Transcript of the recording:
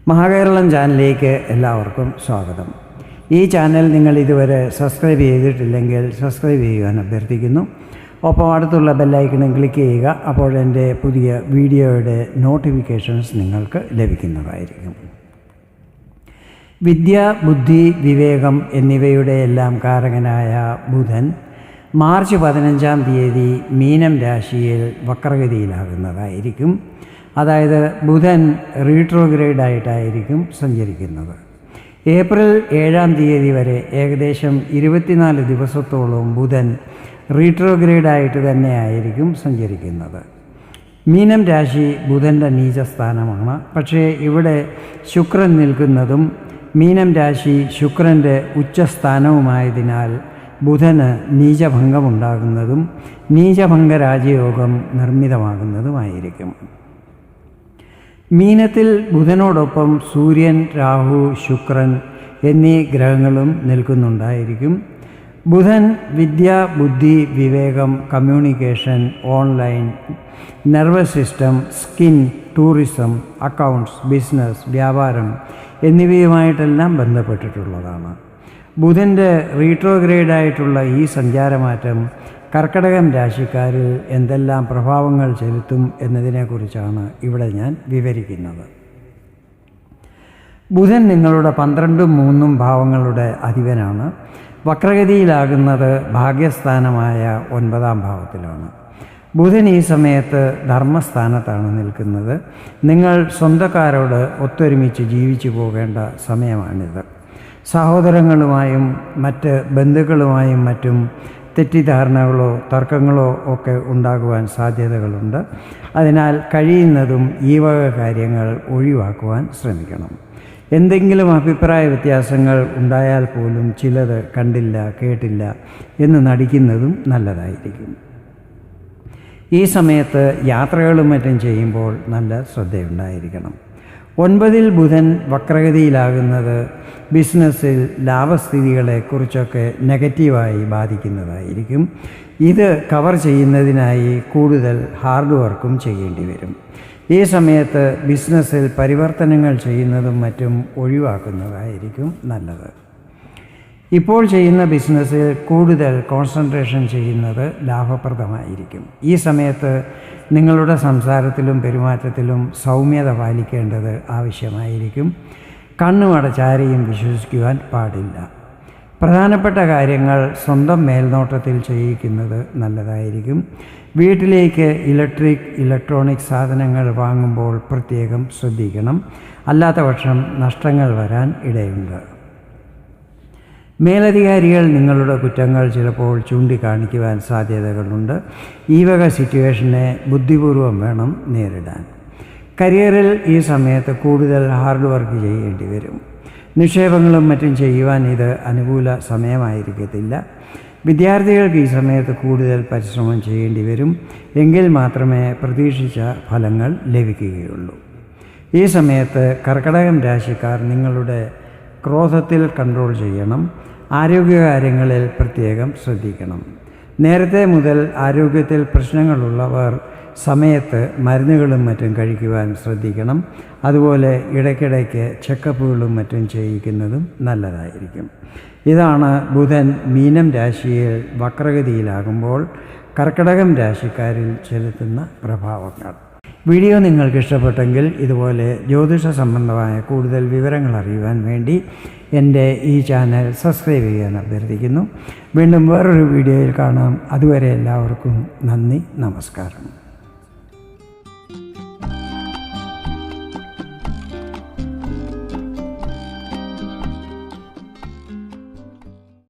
മഹാകേരളം ചാനലിലേക്ക് എല്ലാവർക്കും സ്വാഗതം. ഈ ചാനൽ നിങ്ങൾ ഇതുവരെ സബ്സ്ക്രൈബ് ചെയ്തിട്ടില്ലെങ്കിൽ സബ്സ്ക്രൈബ് ചെയ്യുവാൻ അഭ്യർത്ഥിക്കുന്നു. ഒപ്പം അടുത്തുള്ള ബെല്ലൈക്കണും ക്ലിക്ക് ചെയ്യുക. അപ്പോൾ എൻ്റെ പുതിയ വീഡിയോയുടെ നോട്ടിഫിക്കേഷൻസ് നിങ്ങൾക്ക് ലഭിക്കുന്നതായിരിക്കും. വിദ്യ, ബുദ്ധി, വിവേകം എന്നിവയുടെ എല്ലാം കാരകനായ ബുധൻ മാർച്ച് 15-ാം തീയതി മീനം രാശിയിൽ വക്രഗതിയിലാകുന്നതായിരിക്കും. അതായത് ബുധൻ റീട്രോഗ്രേഡായിട്ടായിരിക്കും സഞ്ചരിക്കുന്നത്. ഏപ്രിൽ 7-ാം തീയതി വരെ ഏകദേശം 24 ദിവസത്തോളം ബുധൻ റീട്രോഗ്രേഡായിട്ട് തന്നെയായിരിക്കും സഞ്ചരിക്കുന്നത്. മീനം രാശി ബുധൻ്റെ നീചസ്ഥാനമാണ്. പക്ഷേ ഇവിടെ ശുക്രൻ നിൽക്കുന്നതും മീനം രാശി ശുക്രൻ്റെ ഉച്ചസ്ഥാനവുമായതിനാൽ ബുധന് നീചഭംഗമുണ്ടാകുന്നതും നീചഭംഗ രാജയോഗം നിർമ്മിതമാകുന്നതുമായിരിക്കും. മീനത്തിൽ ബുധനോടൊപ്പം സൂര്യൻ, രാഹു, ശുക്രൻ എന്നീ ഗ്രഹങ്ങളും നിൽക്കുന്നുണ്ടായിരിക്കും. ബുധൻ വിദ്യ, ബുദ്ധി, വിവേകം, communication, online, nervous system, skin, tourism, accounts, business, വ്യാപാരം എന്നിവയുമായിട്ടെല്ലാം ബന്ധപ്പെട്ടിട്ടുള്ളതാണ്. ബുധൻ്റെ റീട്രോഗ്രേഡായിട്ടുള്ള ഈ സഞ്ചാരമാറ്റം കർക്കടകം രാശിക്കാരിൽ എന്തെല്ലാം പ്രഭാവങ്ങൾ ചെലുത്തും എന്നതിനെക്കുറിച്ചാണ് ഇവിടെ ഞാൻ വിവരിക്കുന്നത്. ബുധൻ നിങ്ങളുടെ 12ഉം 3ഉം ഭാവങ്ങളുടെ അധിപനാണ്. വക്രഗതിയിലാകുന്നത് ഭാഗ്യസ്ഥാനമായ 9-ാം ഭാവത്തിലാണ്. ബുധൻ ഈ സമയത്ത് ധർമ്മസ്ഥാനത്താണ് നിൽക്കുന്നത്. നിങ്ങൾ സ്വന്തക്കാരോട് ഒത്തൊരുമിച്ച് ജീവിച്ചു പോകേണ്ട സമയമാണിത്. സഹോദരങ്ങളുമായും മറ്റ് ബന്ധുക്കളുമായും മറ്റും തെറ്റിദ്ധാരണകളോ തർക്കങ്ങളോ ഒക്കെ ഉണ്ടാകുവാൻ സാധ്യതകളുണ്ട്. അതിനാൽ കഴിയുന്നതും ഈ വക കാര്യങ്ങൾ ഒഴിവാക്കുവാൻ ശ്രമിക്കണം. എന്തെങ്കിലും അഭിപ്രായ വ്യത്യാസങ്ങൾ ഉണ്ടായാൽ പോലും ചിലത് കണ്ടില്ല, കേട്ടില്ല എന്ന് നടിക്കുന്നതും നല്ലതായിരിക്കും. ഈ സമയത്ത് യാത്രകളും മറ്റും ചെയ്യുമ്പോൾ നല്ല ശ്രദ്ധയുണ്ടായിരിക്കണം. 9-ൽ ബുധൻ വക്രഗതിയിലാകുന്നത് ബിസിനസ്സിൽ ലാഭസ്ഥിതികളെക്കുറിച്ചൊക്കെ നെഗറ്റീവായി ബാധിക്കുന്നതായിരിക്കും. ഇത് കവർ ചെയ്യുന്നതിനായി കൂടുതൽ ഹാർഡ് വർക്കും ചെയ്യേണ്ടി വരും. ഈ സമയത്ത് ബിസിനസ്സിൽ പരിവർത്തനങ്ങൾ ചെയ്യുന്നതും മറ്റും ഒഴിവാക്കുന്നതായിരിക്കും നല്ലത്. ഇപ്പോൾ ചെയ്യുന്ന ബിസിനസ്സിൽ കൂടുതൽ കോൺസെൻട്രേഷൻ ചെയ്യുന്നത് ലാഭപ്രദമായിരിക്കും. ഈ സമയത്ത് നിങ്ങളുടെ സംസാരത്തിലും പെരുമാറ്റത്തിലും സൗമ്യത പാലിക്കേണ്ടത് ആവശ്യമായിരിക്കും. കണ്ണുമടച്ചാരെയും വിശ്വസിക്കുവാൻ പാടില്ല. പ്രധാനപ്പെട്ട കാര്യങ്ങൾ സ്വന്തം മേൽനോട്ടത്തിൽ ചെയ്യിക്കുന്നത് നല്ലതായിരിക്കും. വീട്ടിലേക്ക് ഇലക്ട്രോണിക് സാധനങ്ങൾ വാങ്ങുമ്പോൾ പ്രത്യേകം ശ്രദ്ധിക്കണം. അല്ലാത്തപക്ഷം നഷ്ടങ്ങൾ വരാൻ ഇടയുണ്ട്. മേലധികാരികൾ നിങ്ങളുടെ കുറ്റങ്ങൾ ചിലപ്പോൾ ചൂണ്ടിക്കാണിക്കുവാൻ സാധ്യതകളുണ്ട്. ഈ വക സിറ്റുവേഷനെ ബുദ്ധിപൂർവം വേണം നേരിടാൻ. കരിയറിൽ ഈ സമയത്ത് കൂടുതൽ ഹാർഡ് വർക്ക് ചെയ്യേണ്ടി വരും. നിക്ഷേപങ്ങളും മറ്റും ചെയ്യുവാൻ ഇത് അനുകൂല സമയമായിരിക്കത്തില്ല. വിദ്യാർത്ഥികൾക്ക് ഈ സമയത്ത് കൂടുതൽ പരിശ്രമം ചെയ്യേണ്ടി വരും. എങ്കിൽ മാത്രമേ പ്രതീക്ഷിച്ച ഫലങ്ങൾ ലഭിക്കുകയുള്ളൂ. ഈ സമയത്ത് കർക്കടകം രാശിക്കാർ നിങ്ങളുടെ ക്രോധത്തിൽ കൺട്രോൾ ചെയ്യണം. ആരോഗ്യകാര്യങ്ങളിൽ പ്രത്യേകം ശ്രദ്ധിക്കണം. നേരത്തെ മുതൽ ആരോഗ്യത്തിൽ പ്രശ്നങ്ങളുള്ളവർ സമയത്ത് മരുന്നുകളും മറ്റും കഴിക്കുവാൻ ശ്രദ്ധിക്കണം. അതുപോലെ ഇടയ്ക്കിടയ്ക്ക് ചെക്കപ്പുകളും മറ്റും ചെയ്യിക്കുന്നതും നല്ലതായിരിക്കും. ഇതാണ് ബുധൻ മീനം രാശിയിൽ വക്രഗതിയിലാകുമ്പോൾ കർക്കടകം രാശിക്കാരിൽ ചെലുത്തുന്ന പ്രഭാവങ്ങൾ. വീഡിയോ നിങ്ങൾക്ക് ഇഷ്ടപ്പെട്ടെങ്കിൽ ഇതുപോലെ ജ്യോതിഷ സംബന്ധമായ കൂടുതൽ വിവരങ്ങൾ അറിയുവാൻ വേണ്ടി എൻ്റെ ഈ ചാനൽ സബ്സ്ക്രൈബ് ചെയ്യാൻ അഭ്യർത്ഥിക്കുന്നു. വീണ്ടും വേറൊരു വീഡിയോയിൽ കാണാം. അതുവരെ എല്ലാവർക്കും നന്ദി, നമസ്കാരം.